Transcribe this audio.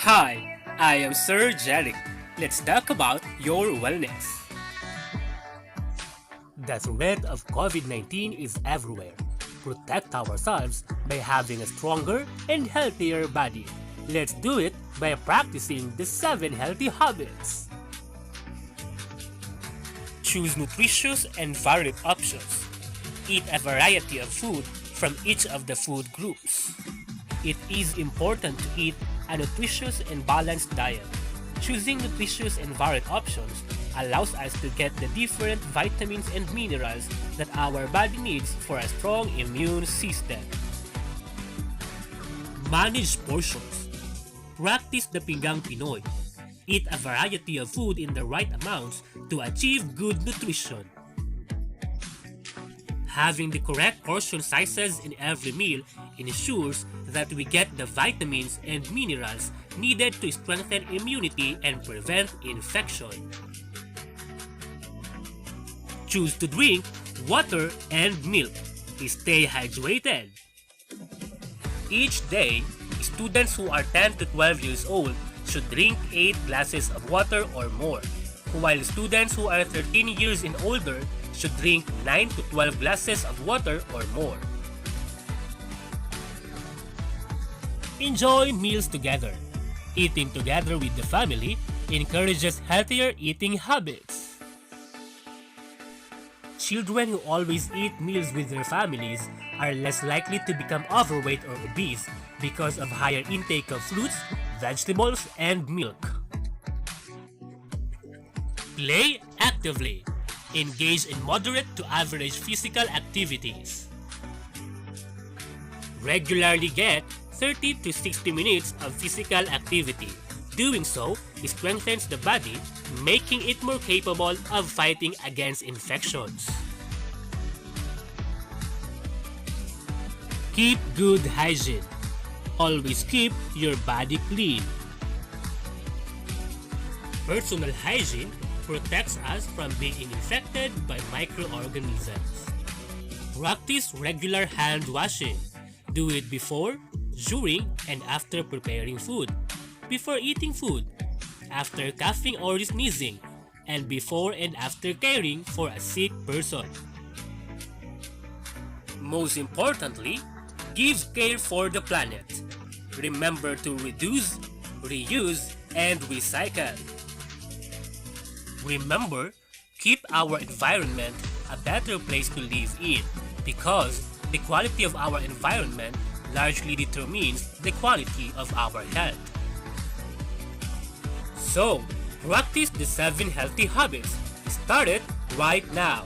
Hi, I am Sir Jeric. Let's talk about your wellness. The threat of COVID-19 is everywhere. Protect ourselves by having a stronger and healthier body. Let's do it by practicing the 7 healthy habits. Choose nutritious and varied options. Eat a variety of food from each of the food groups. It is important to eat a nutritious and balanced diet. Choosing nutritious and varied options allows us to get the different vitamins and minerals that our body needs for a strong immune system. Manage portions. Practice the pinggang Pinoy. Eat a variety of food in the right amounts to achieve good nutrition. Having the correct portion sizes in every meal ensures that we get the vitamins and minerals needed to strengthen immunity and prevent infection. Choose to drink water and milk. Stay hydrated. Each day, students who are 10 to 12 years old should drink 8 glasses of water or more, while students who are 13 years and older should drink 9 to 12 glasses of water or more. Enjoy meals together. Eating together with the family encourages healthier eating habits. Children who always eat meals with their families are less likely to become overweight or obese because of higher intake of fruits, vegetables, and milk. Play actively. Engage in moderate to average physical activities. Regularly get 30 to 60 minutes of physical activity. Doing so strengthens the body, making it more capable of fighting against infections. Keep good hygiene. Always keep your body clean. Personal hygiene protects us from being infected by microorganisms. Practice regular hand washing. Do it before, during, and after preparing food, before eating food, after coughing or sneezing, and before and after caring for a sick person. Most importantly, give care for the planet. Remember to reduce, reuse, and recycle. Remember, keep our environment a better place to live in because the quality of our environment largely determines the quality of our health. So, practice the 7 healthy habits. Start it right now.